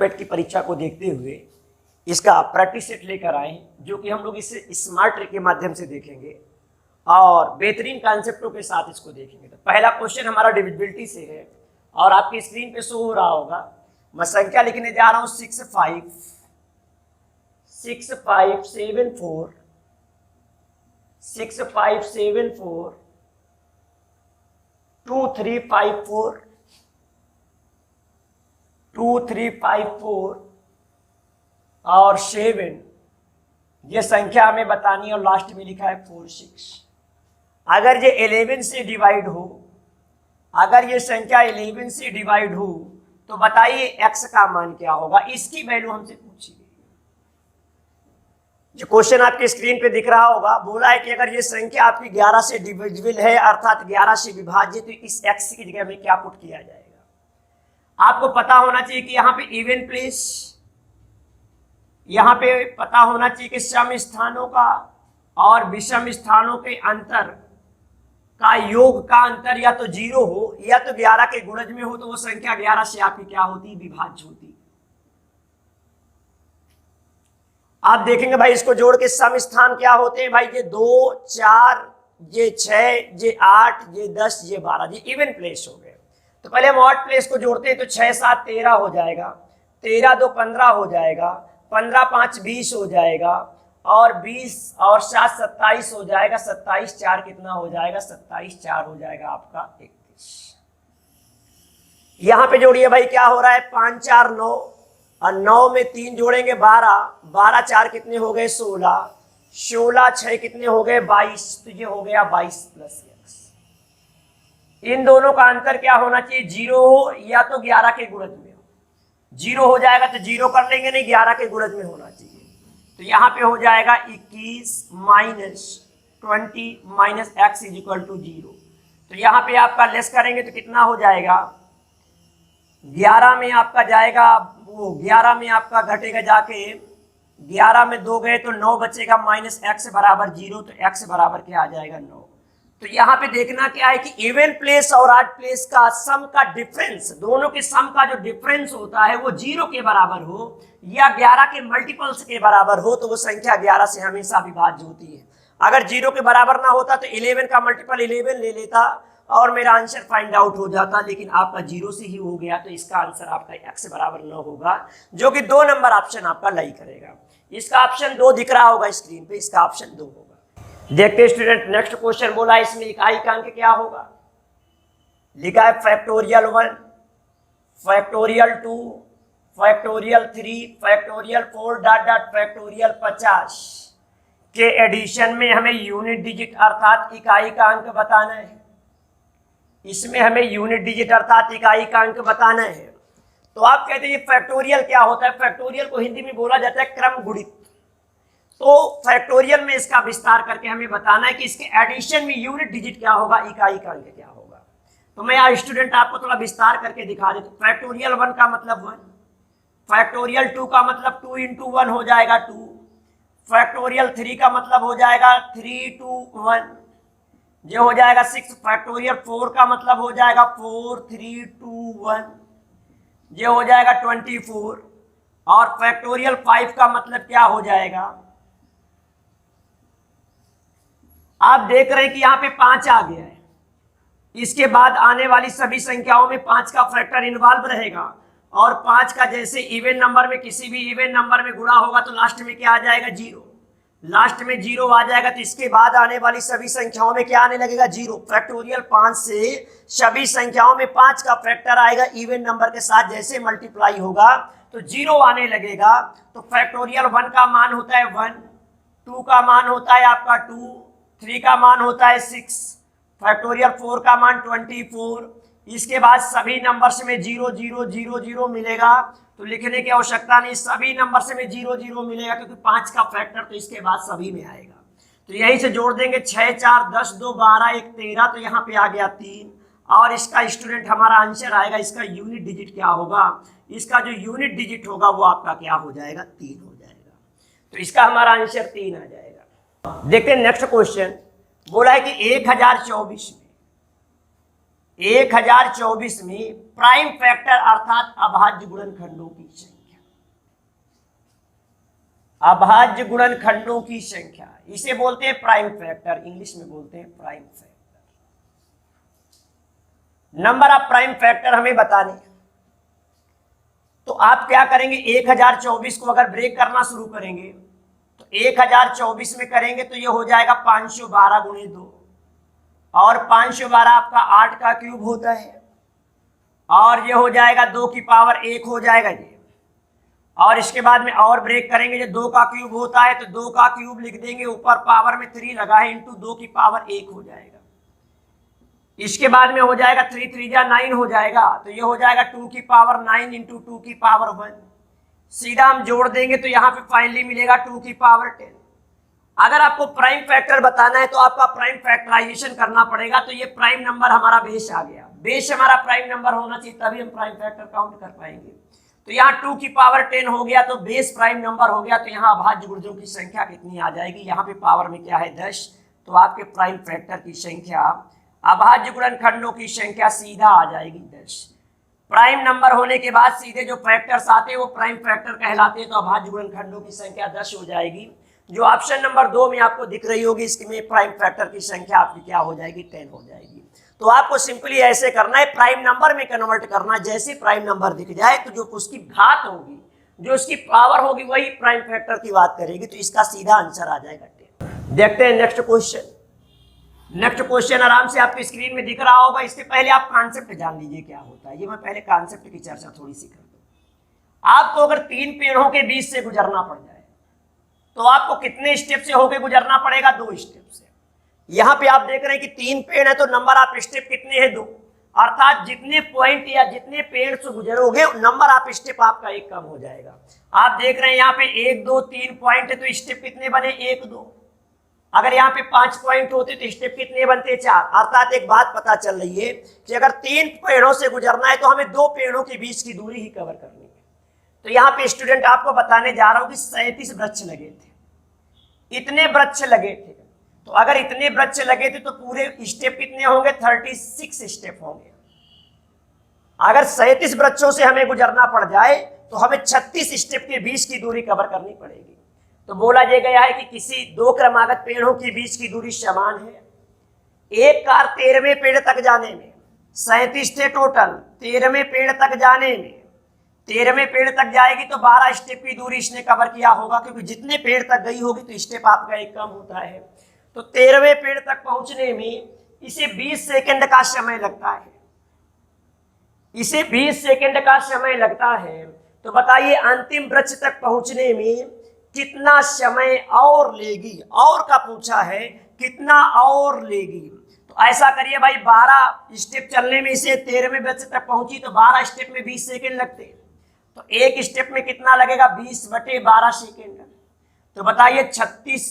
बेट की परीक्षा को देखते हुए इसका प्रैक्टिस सेट लेकर आए, जो कि हम लोग इसे स्मार्ट ट्रिक के माध्यम से देखेंगे और बेहतरीन कॉन्सेप्टों के साथ इसको देखेंगे। तो पहला क्वेश्चन हमारा डिविजिबिलिटी से है और आपकी स्क्रीन पे शो हो रहा होगा। मैं संख्या लिखने जा रहा हूं 6574 2354 और 7। ये संख्या हमें बतानी है और लास्ट में लिखा है 46। अगर ये 11 से डिवाइड हो, अगर ये संख्या 11 से डिवाइड हो तो बताइए x का मान क्या होगा। इसकी वैल्यू हमसे पूछी गई। जो क्वेश्चन आपके स्क्रीन पे दिख रहा होगा, बोला है कि अगर ये संख्या आपकी 11 से डिविजिबल है अर्थात 11 से विभाज्य, तो इस x की जगह में क्या पुट किया जाएगा। आपको पता होना चाहिए कि यहाँ पे इवन प्लेस, यहाँ पे पता होना चाहिए कि सम स्थानों का और विषम स्थानों के अंतर का योग का अंतर या तो 0 हो या तो 11 के गुणज में हो, तो वो संख्या 11 से आपकी क्या होती, विभाज्य होती। आप देखेंगे भाई इसको जोड़ के सम स्थान क्या होते हैं भाई, ये 2, 4, ये 6, ये 8, ये 10, ये 12, ये इवन प्लेस हो गए। तो पहले हम ऑड प्लेस को जोड़ते हैं, तो 6, 7, 13 हो जाएगा, 13, 2, 15 हो जाएगा, 15, 5, 20 हो जाएगा और 20 और 7, 27 हो जाएगा, 27, 4 कितना हो जाएगा, 27, 4 हो जाएगा आपका 31। यहां पे जोड़िए भाई, क्या हो रहा है, 5, 4, 9 और 9 में 3 जोड़ेंगे 12, 12, 4 कितने हो गए, 16, 16, 6 कितने हो गए, 22। तो ये हो गया 22 प्लस x। इन दोनों का अंतर क्या होना चाहिए, 0 हो या तो 11 के गुणज में हो। 0 हो जाएगा तो 0 कर लेंगे, नहीं 11 के गुणज में होना चाहिए। तो यहाँ पे हो जाएगा 21 minus 20 minus x is equal to 0। तो यहाँ पे आपका लेस करेंगे तो कितना हो जाएगा, 11 में आपका जाएगा, वो 11 में आपका घटेगा जाके, 11 में 2 गए तो 9 बचेगा, माइनस x बराबर 0। तो x बराबर क्या आ जाएगा, 9। तो यहाँ पे देखना क्या है कि इवन प्लेस और ऑड प्लेस का सम का डिफरेंस, दोनों के सम का जो डिफरेंस होता है वो 0 के बराबर हो या 11 के मल्टीपल्स के बराबर हो, तो वो संख्या 11 से हमेशा विभाज्य होती है। अगर 0 के बराबर ना होता तो 11 का मल्टीपल 11 ले लेता और मेरा आंसर फाइंड आउट हो जाता, लेकिन आपका 0 से ही हो गया। तो इसका आंसर आपका x बराबर 9 होगा, जो कि 2 नंबर ऑप्शन आपका लाई करेगा। इसका ऑप्शन 2 दिख रहा होगा स्क्रीन पे, इसका ऑप्शन 2 होगा। देखते स्टूडेंट, नेक्स्ट क्वेश्चन बोला है इसमें इकाई का अंक क्या होगा। लिखा है factorial 1, factorial 2, factorial 3, factorial 4 dot dot factorial 50 के एडिशन में हमें यूनिट डिजिट अर्थात इकाई का अंक बताना है। इसमें हमें यूनिट डिजिट अर्थात इकाई का अंक बताना है। तो आप कहते हैं फैक्टोरियल क्या होता है। फैक्टोरियल को हिंदी में बोला जाता है क्रम गुणित। तो फैक्टोरियल में इसका विस्तार करके हमें बताना है कि इसके एडिशन में यूनिट डिजिट क्या होगा, इकाई का अंक क्या होगा। तो मैं यहाँ स्टूडेंट आपको थोड़ा विस्तार करके दिखा देता हूँ। फैक्टोरियल 1 का मतलब 1, फैक्टोरियल 2 का मतलब 2 into 1 हो जाएगा 2, फैक्टोरियल 3 का मतलब हो जाएगा 3 to 1, जो हो जाएगा 6, फैक्टोरियल 4 का मतलब हो जाएगा 4, 3 to 1, जो हो जाएगा 24, और फैक्टोरियल 5 का मतलब क्या हो जाएगा, आप देख रहे हैं कि यहाँ पे 5 आ गया है। इसके बाद आने वाली सभी संख्याओं में 5 का फैक्टर इन्वॉल्व रहेगा, और 5 का जैसे इवन नंबर में किसी भी इवन नंबर में गुणा होगा तो लास्ट में क्या आ जाएगा, 0। लास्ट में 0 आ जाएगा तो इसके बाद आने वाली सभी संख्याओं में क्या आने लगेगा, 0। फैक्टोरियल 5 से सभी संख्याओं में 5 का फैक्टर आएगा, इवन नंबर के साथ जैसे मल्टीप्लाई होगा तो 0 आने लगेगा। तो फैक्टोरियल 1 का मान होता है 1, 2 का मान होता है आपका 2, 3 का मान होता है 6, फैक्टोरियल 4 का मान 24। इसके बाद सभी नंबर्स में 0 0 0 0 मिलेगा, तो लिखने की आवश्यकता नहीं, सभी नंबर्स में 0 0 मिलेगा क्योंकि 5 का फैक्टर तो इसके बाद सभी में आएगा। तो यहीं से जोड़ देंगे 6 4 10 2 12 1 13, तो यहाँ पे आ गया 3। और इसका स्टूडेंट हमारा आंसर आएगा, इसका यूनिट डिजिट क्या होगा, इसका जो यूनिट डिजिट होगा वो आपका क्या हो जाएगा, 3 हो जाएगा। तो इसका हमारा आंसर 3 आ जाएगा। देखते हैं नेक्स्ट क्वेश्चन। बोला है कि 1024 में प्राइम फैक्टर अर्थात अभाज्य गुणनखंडों की संख्या। अभाज्य गुणनखंडों की संख्या, इसे बोलते हैं प्राइम फैक्टर, इंग्लिश में बोलते हैं prime factor. Number of prime factor हमें बताने, तो आप क्या करेंगे, 1024 को अगर ब्रेक करना शुरू करेंगे तो 1024 में करेंगे तो ये हो जाएगा 512 गुणे 2, और 512 आपका 8 का क्यूब होता है, और ये हो जाएगा 2 की पावर 1 हो जाएगा ये, और इसके बाद में और ब्रेक करेंगे, जो 2 का क्यूब होता है तो 2 का क्यूब लिख देंगे, ऊपर पावर में 3 लगा है, इंटू 2 की पावर 1 हो जाएगा। इसके बाद में हो जाएगा 3 3 जा 9 हो जाएगा, तो ये हो जाएगा 2 की पावर 9 इंटू 2 की पावर 1। सीधा हम जोड़ देंगे तो यहाँ पे फाइनली मिलेगा 2 की पावर 10। अगर आपको प्राइम फैक्टर बताना है तो आपका प्राइम फैक्टराइजेशन करना पड़ेगा, तो ये प्राइम नंबर हमारा बेस आ गया, बेस हमारा प्राइम नंबर होना चाहिए, तभी हम प्राइम फैक्टर काउंट कर पाएंगे। तो यहाँ 2 की पावर 10 हो गया, तो बेस प्राइम नंबर हो गया, तो यहाँ अभाज्य गुणजों की संख्या कितनी आ जाएगी, यहाँ पे पावर में क्या है 10, तो आपके प्राइम फैक्टर की संख्या, अभाज्य गुणनखंडों की संख्या सीधा आ जाएगी 10। प्राइम नंबर होने के बाद सीधे जो फैक्टर्स आते हैं वो प्राइम फैक्टर कहलाते हैं, तो अभाज्य गुणनखंडों की संख्या 10 हो जाएगी। जो ऑप्शन नंबर 2 में आपको दिख रही होगी, इसमें प्राइम फैक्टर की संख्या आपकी क्या हो जाएगी, 10 हो जाएगी। तो आपको सिंपली ऐसे करना है, प्राइम नंबर में कन्वर्ट करना, जैसे प्राइम नंबर दिख जाए तो जो उसकी घात होगी, जो उसकी पावर होगी, वही प्राइम फैक्टर की बात करेगी, तो इसका सीधा आंसर आ जाएगा 10। देखते हैं नेक्स्ट क्वेश्चन। नेक्स्ट क्वेश्चन आराम से आपकी स्क्रीन में दिख रहा होगा, इसके पहले आप कॉन्सेप्ट जान लीजिए क्या होता है। ये मैं पहले कॉन्सेप्ट की चर्चा थोड़ी सी कर दूं। आपको अगर 3 पेड़ों के बीच से गुजरना पड़ जाए तो आपको कितने स्टेप से होके गुजरना पड़ेगा, 2 स्टेप से। यहाँ पे आप देख रहे हैं कि 3 पेड़ है, तो नंबर ऑफ स्टेप कितने हैं, 2, अर्थात जितने पॉइंट या जितने पेड़ से गुजरोगे नंबर ऑफ स्टेप आपका 1 कम हो जाएगा। आप देख रहे हैं यहाँ पे 1 2 3 पॉइंट है, तो स्टेप कितने बने, 1 2। अगर यहाँ पे 5 पॉइंट होते तो स्टेप कितने बनते, 4। अर्थात एक बात पता चल रही है कि अगर 3 पेड़ों से गुजरना है तो हमें 2 पेड़ों के बीच की दूरी ही कवर करनी है। तो यहाँ पे स्टूडेंट आपको बताने जा रहा हूं कि 37 वृक्ष लगे थे, इतने वृक्ष लगे थे, तो अगर इतने वृक्ष लगे थे तो पूरे स्टेप कितने होंगे, 36 स्टेप होंगे। अगर 37 वृक्षों से हमें गुजरना पड़ जाए तो हमें 36 स्टेप के बीच की दूरी कवर करनी पड़ेगी। तो बोला ये गया है कि किसी 2 क्रमागत पेड़ों के बीच की दूरी समान है। एक कार 13वें पेड़ तक जाने में 37 थे टोटल, 13वें पेड़ तक जाने में 13वें पेड़ तक जाएगी तो 12 स्टेप की दूरी इसने कवर किया होगा, क्योंकि जितने पेड़ तक गई होगी तो स्टेप आपका 1 कम होता है। तो 13वें पेड़ तक पहुंचने में इसे 20 सेकंड का समय लगता है, इसे 20 सेकंड का समय लगता है। तो बताइए अंतिम वृक्ष तक पहुंचने में कितना समय और लेगी, और का पूछा है कितना और लेगी। तो ऐसा करिए भाई, 12 स्टेप चलने में इसे 13वें वृक्ष तक पहुंची तो 12 स्टेप में 20 सेकंड लगते, तो एक स्टेप में कितना लगेगा, 20/12 सेकेंड। तो बताइए 36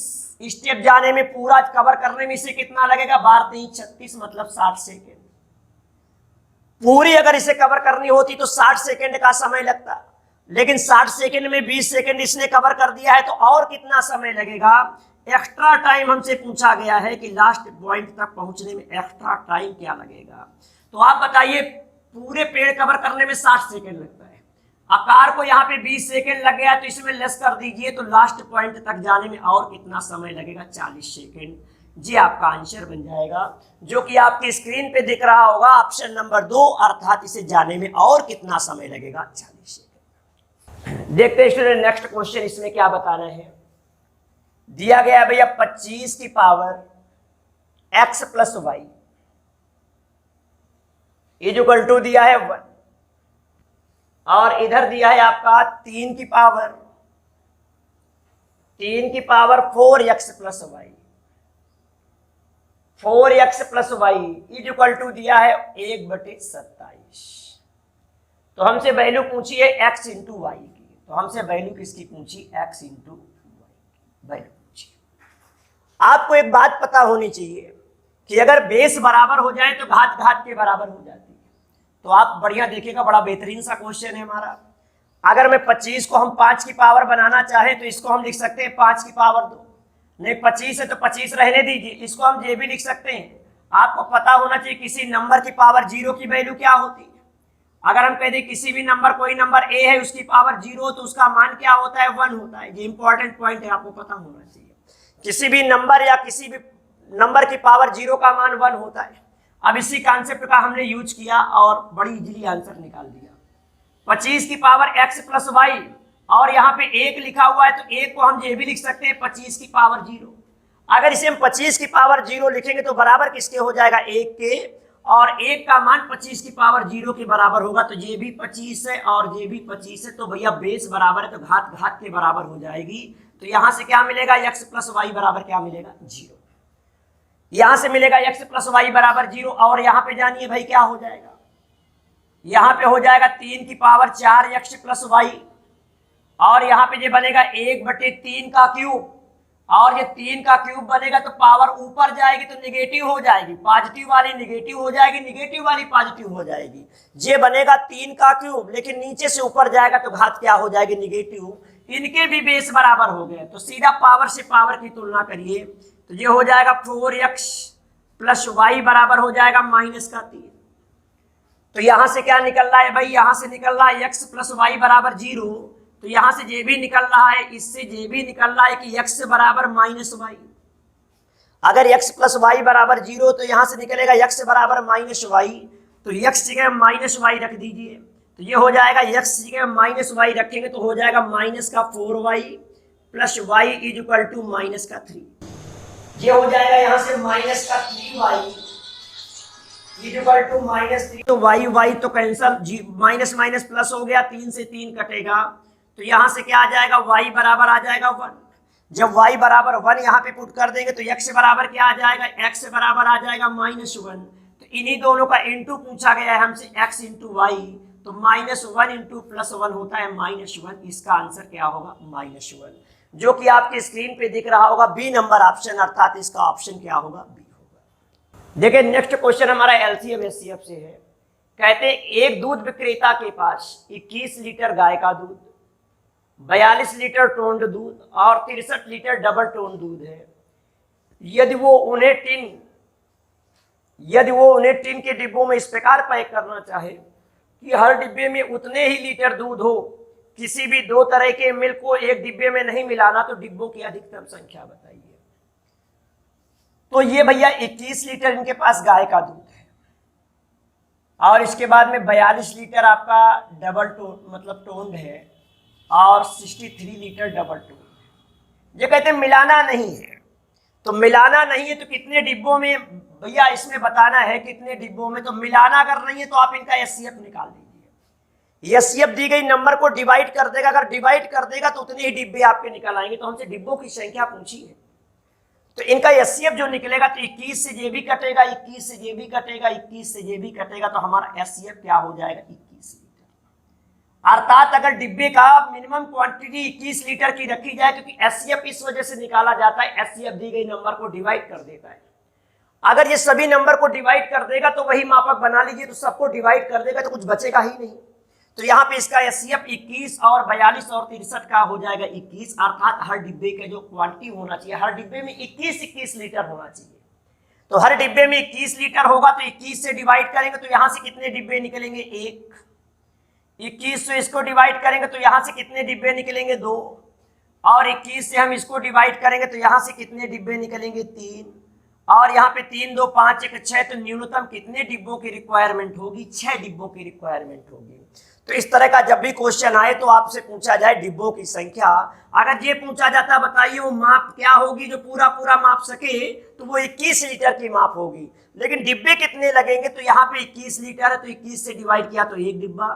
स्टेप जाने में, पूरा कवर करने में इसे कितना लगेगा, 12 3 36 मतलब 60 सेकेंड। पूरी अगर इसे कवर करनी होती तो 60 सेकेंड का समय लगता, लेकिन 60 सेकेंड में 20 सेकेंड इसने कवर कर दिया है, तो और कितना समय लगेगा, एक्स्ट्रा टाइम हमसे पूछा गया है कि लास्ट पॉइंट तक पहुंचने में एक्स्ट्रा टाइम क्या लगेगा। तो आप बताइए, पूरे पेड़ कवर करने में 60 सेकेंड लगता है, आकार को यहाँ पे 20 सेकेंड लग गया, तो इसमें लेस कर दीजिए, तो लास्ट पॉइंट तक जाने में और कितना समय लगेगा, 40 सेकेंड। जी आपका आंसर बन जाएगा, जो कि आपकी स्क्रीन पे दिख रहा होगा, ऑप्शन नंबर 2, अर्थात इसे जाने में और कितना समय लगेगा, 40 सेकेंड। देखते हैं स्टूडेंट नेक्स्ट क्वेश्चन, इसमें क्या बताना है। दिया गया है भैया 25 की power x + y equal to दिया है 1, और इधर दिया है आपका 3 की power 4x + y, 4x + y equal to दिया है 1/27। तो हमसे वैल्यू पूछी है x × y की, तो हमसे वैल्यू किसकी पूछी, x × y वैल्यू पूछी। आपको एक बात पता होनी चाहिए कि अगर बेस बराबर हो जाए तो घात घात के बराबर हो जाती है। तो आप बढ़िया देखिएगा, बड़ा बेहतरीन सा क्वेश्चन है हमारा। अगर मैं 25 को हम 5 की पावर बनाना चाहें तो इसको हम लिख सकते हैं 5 की पावर 2, नहीं 25 है तो 25 रहने दीजिए, इसको हम ये भी लिख सकते हैं। आपको पता होना चाहिए किसी नंबर की पावर 0 की वैल्यू क्या होती है, अगर हम कह दें किसी भी नंबर, कोई नंबर ए है उसकी पावर 0 तो उसका मान क्या होता है, 1 होता है। ये इंपॉर्टेंट पॉइंट है, आपको पता होना चाहिए। किसी भी नंबर या किसी भी नंबर की पावर 0 का मान 1 होता है। अब इसी कॉन्सेप्ट का हमने यूज किया और बड़ी इजीली आंसर निकाल दिया। 25 की पावर x प्लस वाई, और यहाँ पे 1 लिखा हुआ है तो 1 को हम ये भी लिख सकते हैं 25 की पावर 0। अगर इसे हम 25 की पावर 0 लिखेंगे तो बराबर किसके हो जाएगा, 1 के, और 1 का मान 25 की पावर 0 के बराबर होगा। तो ये भी 25 है और ये भी 25 है, तो भैया बेस बराबर है तो घात घात के बराबर हो जाएगी। तो यहां से क्या मिलेगा, x प्लस वाई बराबर क्या मिलेगा, 0। यहां से मिलेगा x प्लस वाई बराबर 0, और यहां पे जानिए भाई क्या हो जाएगा, यहां पे हो जाएगा 3 की पावर 4 x प्लस वाई, और यहां पे ये बनेगा 1/3 का क्यूब, और ये 3 का क्यूब बनेगा तो पावर ऊपर जाएगी तो निगेटिव हो जाएगी, पॉजिटिव वाली निगेटिव हो जाएगी, निगेटिव वाली पॉजिटिव हो जाएगी। ये बनेगा 3 का क्यूब, लेकिन नीचे से ऊपर जाएगा तो घात क्या हो जाएगी, निगेटिव। इनके भी बेस बराबर हो गए, तो सीधा पावर से पावर की तुलना करिए तो ये हो जाएगा 4x प्लस वाई बराबर हो जाएगा -3। तो यहां से क्या निकल रहा है भाई, यहां से निकल रहा है x प्लस वाई बराबर 0, तो यहां से ये भी निकल रहा है, इससे ये भी निकल रहा है कि x बराबर -y। अगर x प्लस वाई बराबर 0 तो यहां से निकलेगा x बराबर -y, तो x जगह -y रख दीजिए, तो ये हो जाएगा x जगह -y रखेंगे तो हो जाएगा -4y plus y is equal to -3। ये हो जाएगा यहां से -3y इज इक्वल टू -3। तो y तो कैंसल, माइनस माइनस प्लस हो गया, 3 से 3 कटेगा, तो यहां से क्या आ जाएगा, y बराबर आ जाएगा 1। जब y बराबर 1 यहाँ पे पुट कर देंगे तो x बराबर क्या आ जाएगा, x बराबर आ जाएगा -1। तो इन्हीं दोनों का इनटू पूछा गया है हमसे, x इंटू वाई, तो -1 इंटू +1 होता है -1। इसका आंसर क्या होगा, -1, जो कि आपकी स्क्रीन पे दिख रहा होगा, बी नंबर ऑप्शन, अर्थात इसका ऑप्शन क्या होगा, बी होगा। देखिए नेक्स्ट क्वेश्चन हमारा एलसीएम एचसीएफ से है। कहते हैं एक दूध विक्रेता के पास 21 लीटर गाय का दूध, 42 लीटर टोन्ड दूध और 63 लीटर डबल टोन दूध है। यदि वो उन्हें टिन के डिब्बों में इस प्रकार पैक करना चाहे कि हर डिब्बे में उतने ही लीटर दूध हो, किसी भी 2 तरह के मिल्क को एक डिब्बे में नहीं मिलाना, तो डिब्बों की अधिकतम संख्या बताइए। तो ये भैया 21 लीटर इनके पास गाय का दूध है, और इसके बाद में 42 लीटर आपका डबल टोन मतलब टोन्ड है, और 63 लीटर डबल टोन। ये कहते हैं मिलाना नहीं है, तो मिलाना नहीं है तो कितने डिब्बों में भैया इसमें बताना है, कितने डिब्बों में। तो मिलाना अगर नहीं है तो आप इनका एचसीएफ निकाल दीजिए। एचसीएफ दी गई नंबर को डिवाइड कर देगा, अगर डिवाइड कर देगा तो उतने ही डिब्बे आपके निकल आएंगे। तो हमसे डिब्बों की संख्या पूछी है, तो इनका एचसीएफ जो निकलेगा तो 21 से ये भी कटेगा, 21 से ये भी कटेगा, 21 से ये भी कटेगा, तो हमारा एचसीएफ क्या हो जाएगा, 21 लीटर। अर्थात अगर डिब्बे का मिनिमम क्वांटिटी 21 लीटर की रखी जाए, क्योंकि एचसीएफ इस वजह से निकाला जाता है, एचसीएफ दी गई नंबर को डिवाइड कर देता है। अगर ये सभी नंबर को डिवाइड कर देगा तो वही मापक बना लीजिए, तो सबको डिवाइड कर देगा तो कुछ बचेगा ही नहीं। तो यहाँ पे इसका एचसीएफ 21 और 42 और 63 का हो जाएगा 21, अर्थात हर डिब्बे का जो क्वांटिटी होना चाहिए, हर डिब्बे में 21 लीटर होना चाहिए। तो हर डिब्बे में 21 लीटर होगा, तो 21 से डिवाइड करेंगे तो यहाँ से कितने डिब्बे निकलेंगे, 1। 21 से इसको डिवाइड करेंगे तो यहाँ से कितने डिब्बे निकलेंगे, 2। और 21 से हम इसको डिवाइड करेंगे तो यहाँ से कितने डिब्बे निकलेंगे, 3। और यहाँ पे 3 2 5 1 6, तो न्यूनतम कितने डिब्बों की रिक्वायरमेंट होगी, 6 डिब्बों की रिक्वायरमेंट होगी। तो इस तरह का जब भी क्वेश्चन आए तो आपसे पूछा जाए डिब्बों की संख्या, अगर ये पूछा जाता बताइए वो माप क्या होगी जो पूरा पूरा माप सके, तो वो 21 लीटर की माप होगी। लेकिन डिब्बे कितने लगेंगे, तो यहाँ पे 21 लीटर है, तो 21 से डिवाइड किया तो 1 डिब्बा,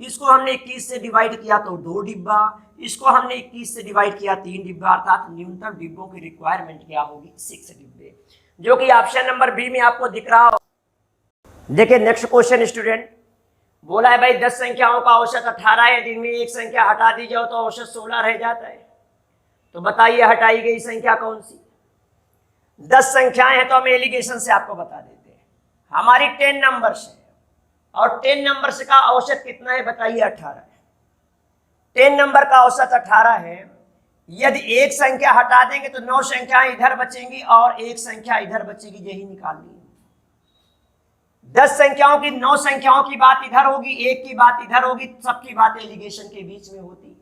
इसको हमने 21 से डिवाइड किया तो 2 डिब्बा, इसको हमने 21 से डिवाइड किया 3 डिब्बा, अर्थात न्यूनतम डिब्बों की रिक्वायरमेंट क्या होगी, 6 डिब्बे, जो कि ऑप्शन नंबर बी में आपको दिख रहा हो। देखिए नेक्स्ट क्वेश्चन स्टूडेंट, बोला है भाई 10 संख्याओं का औसत 18 है, जिनमें एक संख्या हटा दी जाओ तो औसत 16 रह जाता है। तो बताइए हटाई गई संख्या कौन सी। 10 संख्याएं हैं तो हम एलिगेशन से आपको बता देते हैं। हमारी 10 नंबर्स है, और 10 नंबर्स का औसत कितना है, बताइए 18 है। 10 नंबर का औसत 18 है। यदि एक संख्या हटा देंगे तो 9 संख्याएं इधर बचेंगी और एक संख्या इधर बचेगी, यही निकालनी है। 10 संख्याओं की 9 संख्याओं की बात इधर होगी, एक की बात इधर होगी, सबकी बात एलिगेशन के बीच में होती है।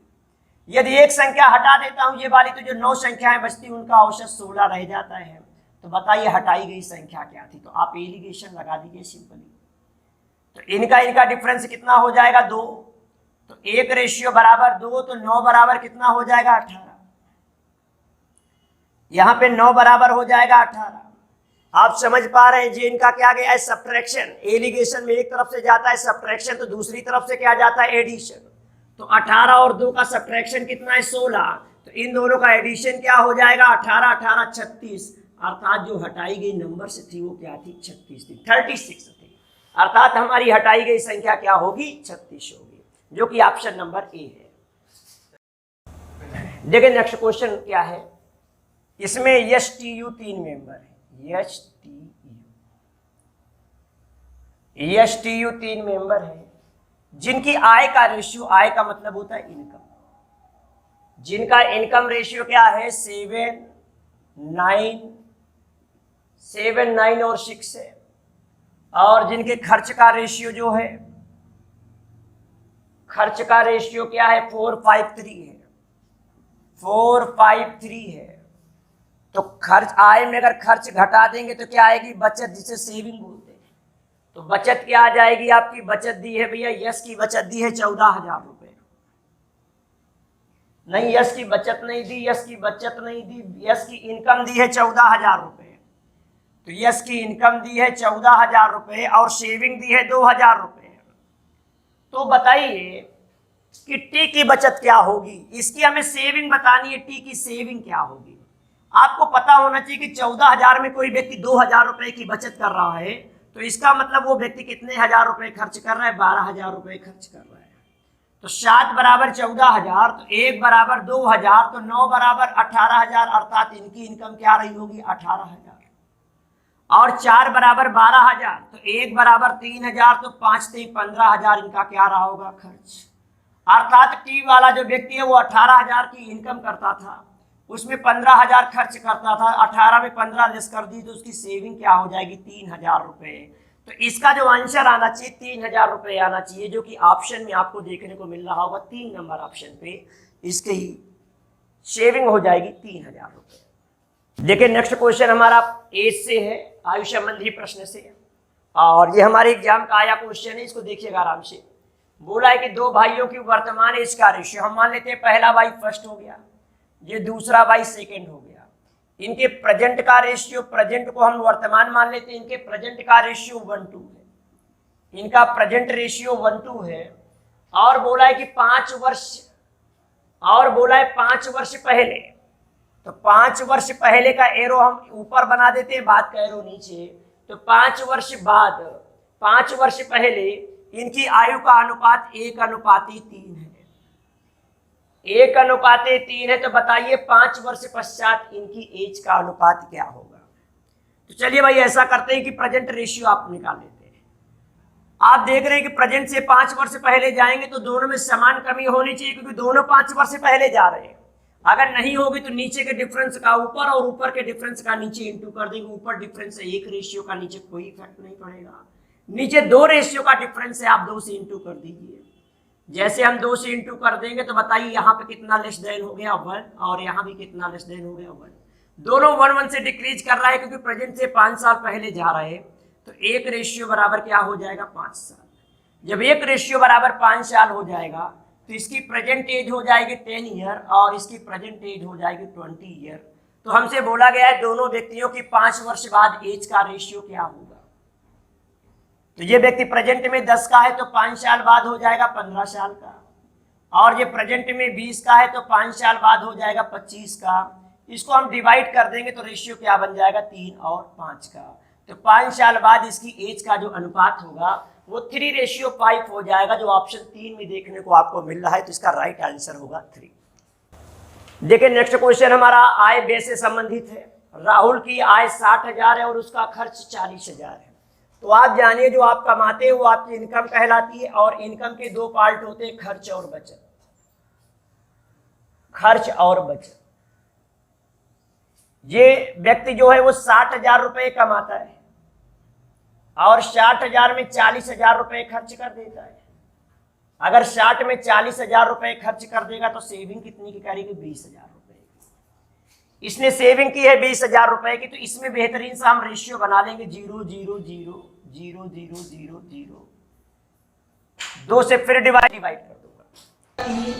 यदि एक संख्या हटा देता हूं ये वाली, तो जो 9 संख्याएं बचती उनका औसत 16 रह जाता है। तो बताइए हटाई गई संख्या क्या थी? तो आप एलिगेशन लगा दीजिए सिंपली। तो इनका डिफरेंस कितना हो जाएगा? 2। तो 1 रेशियो बराबर 2, तो 9 बराबर कितना हो जाएगा? 18। यहां पे 9 बराबर हो जाएगा 18। आप समझ पा रहे हैं जी? इनका क्या गया है? सब्ट्रैक्शन। एलिगेशन में एक तरफ से जाता है सब्ट्रैक्शन, तो दूसरी तरफ से क्या जाता है? एडिशन। तो 18 और 2 का सब्ट्रैक्शन कितना है? 16। तो इन दोनों का एडिशन क्या हो जाएगा? 18 18 36। अर्थात जो हटाई गई नंबर से थी वो क्या थी? 36 थी, 36 थी। अर्थात हमारी हटाई गई संख्या क्या होगी? 36 होगी, जो कि ऑप्शन नंबर ए है। देखिए नेक्स्ट क्वेश्चन क्या है। इसमें STU 3 मेंबर है। STU 3 मेंबर है जिनकी आय का रेशियो, आय का मतलब होता है इनकम, जिनका इनकम रेशियो क्या है? 7, 9 और 6 है। और जिनके खर्च का रेशियो जो है, खर्च का रेशियो क्या है? 453 है, 453 है। तो खर्च, आय में अगर खर्च घटा देंगे तो क्या आएगी? बचत, जिसे सेविंग बोलते हैं। तो बचत क्या आ जाएगी आपकी? बचत दी है भैया, यश की बचत दी है 14,000 रुपए। नहीं, यश की बचत नहीं दी, यश की बचत नहीं दी, यश की इनकम दी है 14,000 रुपए। तो यश की इनकम दी है 14,000 रुपए और सेविंग दी है 2,000 रुपए। तो बताइए कि टी की बचत क्या होगी? इसकी हमें सेविंग बतानी है, टी की सेविंग क्या होगी? आपको पता होना चाहिए कि 14,000 में कोई व्यक्ति 2,000 रुपए की बचत कर रहा है, तो इसका मतलब वो व्यक्ति कितने हजार रुपए खर्च कर रहा है? 12,000 रुपए खर्च कर रहा है। तो 7 बराबर 14,000, तो 1 बराबर 2,000, तो 9 बराबर 18,000। अर्थात इनकी इनकम क्या रही होगी? 18,000। और 4 बराबर 12,000, तो 1 बराबर 3,000, तो 5 3 15,000 इनका क्या रहा होगा? खर्च। अर्थात टी वाला जो व्यक्ति है वो 18,000 की इनकम करता था, उसमें 15,000 खर्च करता था। 18 में 15 लेस कर दी तो उसकी सेविंग क्या हो जाएगी? 3,000 रुपए। तो इसका जो आंसर आना चाहिए 3,000 रुपए आना चाहिए, जो कि ऑप्शन में आपको देखने को मिल रहा होगा 3 नंबर ऑप्शन पे। इसकी सेविंग हो जाएगी 3,000 रुपए। देखिए नेक्स्ट क्वेश्चन हमारा एज से है, आयु संबंधी प्रश्न से, और ये हमारे एग्जाम का आया क्वेश्चन है। इसको देखिएगा आराम से। बोला है कि 2 भाइयों की वर्तमान एज का रेशियो, हम मान लेते हैं पहला भाई फर्स्ट हो गया, ये दूसरा भाई सेकंड हो गया। इनके प्रेजेंट का रेशियो, प्रेजेंट को हम वर्तमान मान लेते हैं, इनके प्रेजेंट का रेशियो 1:2 है। इनका प्रेजेंट रेशियो 1:2 है। और बोला है कि 5 वर्ष, और बोला है 5 वर्ष पहले, तो 5 वर्ष पहले का एरो हम ऊपर बना देते हैं, बाद का एरो नीचे। तो 5 वर्ष बाद, 5 वर्ष पहले इनकी आयु का अनुपात 1:3 है। 1:3 है। तो बताइए 5 वर्ष पश्चात इनकी एज का अनुपात क्या होगा? तो चलिए भाई ऐसा करते हैं कि प्रेजेंट रेशियो आप निकाल लेते हैं। आप देख रहे हैं कि प्रेजेंट से 5 वर्ष पहले जाएंगे तो दोनों में समान कमी होनी चाहिए, क्योंकि दोनों 5 वर्ष पहले जा रहे हैं। अगर नहीं होगी तो नीचे के डिफरेंस का ऊपर और ऊपर के डिफरेंस का नीचे इंटू कर देंगे। ऊपर डिफरेंस है 1 रेशियो का, नीचे कोई इफेक्ट नहीं पड़ेगा। नीचे 2 रेशियो का डिफरेंस है, आप 2 से इंटू कर दीजिए। जैसे हम 2 से इंटू कर देंगे तो बताइए यहाँ पे कितना लेस देन हो गया? 1। और यहाँ भी कितना लेस देन हो गया? 1। दोनों 1 से डिक्रीज कर रहा है, क्योंकि प्रेजेंट से 5 साल पहले जा रहे हैं। तो 1 रेशियो बराबर क्या हो जाएगा? 5 साल। जब 1 रेशियो बराबर 5 साल हो जाएगा तो इसकी प्रेजेंट एज हो जाएगी 10 ईयर और इसकी प्रेजेंट एज हो जाएगी 20 ईयर। तो हमसे बोला गया है दोनों व्यक्तियों की 5 वर्ष बाद एज का रेशियो क्या होगा? तो ये व्यक्ति प्रेजेंट में 10 का है तो 5 साल बाद हो जाएगा 15 साल का, और ये प्रेजेंट में 20 का है तो 5 साल बाद हो जाएगा 25 का। इसको हम डिवाइड कर देंगे तो रेशियो क्या बन जाएगा? 3 और 5 का। तो 5 साल बाद इसकी एज का जो अनुपात होगा वो 3:5 हो जाएगा, जो ऑप्शन 3 में देखने को आपको मिल रहा है। तो इसका राइट आंसर होगा 3। देखिए नेक्स्ट क्वेश्चन हमारा आय व्यय से संबंधित है। राहुल की आय 60,000 है और उसका खर्च 40,000 है। तो आप जानिए जो आप कमाते हैं वो आपकी इनकम कहलाती है, और इनकम के 2 पार्ट होते हैं, खर्च और बचत। खर्च और बचत। ये व्यक्ति जो है वो 60,000 रुपए कमाता है, और 60,000 में 40,000 रुपए खर्च कर देता है। अगर 60 में 40,000 रुपए खर्च कर देगा तो सेविंग कितनी की करेगी? 20,000 रुपए। इसने सेविंग की है 20,000 रुपए की, तो इसमें बेहतरीन सा हम रेशियो बना लेंगे 0 0 0 0 0 0 0। 2 से फिर डिवाइड कर दूंगा, 3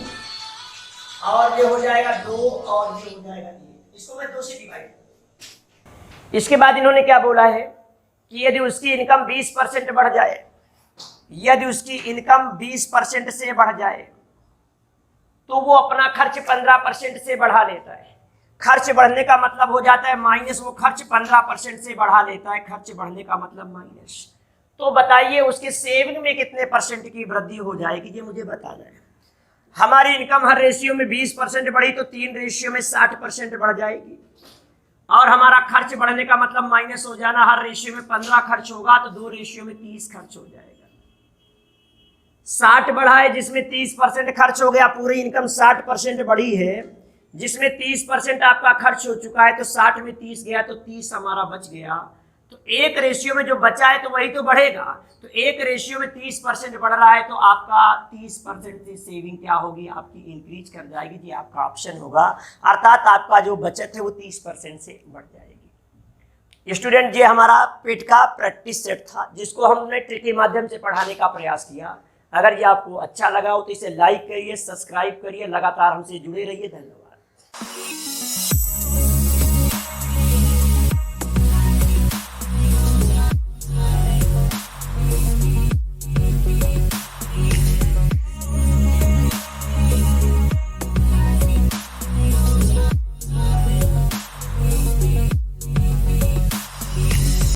और ये हो जाएगा 2 और ये हो जाएगा 1। इसको मैं 2 से डिवाइड करूंगा। इसके बाद इन्होंने क्या बोला है कि यदि उसकी इनकम 20% बढ़ जाए, यदि उसकी इनकम 20% से बढ़ जाए तो वो अपना खर्च 15% से बढ़ा लेता है। खर्च बढ़ने का मतलब हो जाता है माइनस, वो खर्च 15% से बढ़ा लेता है, खर्च बढ़ने का मतलब माइनस। तो बताइए उसके सेविंग में कितने परसेंट की वृद्धि हो जाएगी, ये मुझे बताना है। हमारी इनकम हर रेशियो में 20% बढ़ी तो 3 रेशियो में 60% बढ़ जाएगी, और हमारा खर्च बढ़ने का मतलब माइनस हो जाना, हर रेशियो में 15 खर्च होगा तो 2 रेशियो में 30 खर्च हो जाएगा। 60 बढ़ा है जिसमें 30% खर्च हो गया, पूरी इनकम 60% बढ़ी है जिसमें 30% आपका खर्च हो चुका है, तो 60 में 30 गया तो 30 हमारा बच गया। तो एक रेशियो में जो बचा है तो वही तो बढ़ेगा, तो एक रेशियो में 30% बढ़ रहा है तो आपका 30% से सेविंग क्या होगी? आपकी इंक्रीज कर जाएगी, जी आपका ऑप्शन होगा, अर्थात आपका जो बचत है वो 30% से बढ़ जाएगी। स्टूडेंट, ये हमारा पेट का प्रैक्टिस सेट था जिसको हमने ट्रिक के माध्यम से पढ़ाने का प्रयास किया। अगर ये आपको अच्छा लगा हो तो इसे लाइक करिए, सब्सक्राइब करिए, लगातार हमसे जुड़े रहिए। धन्यवाद।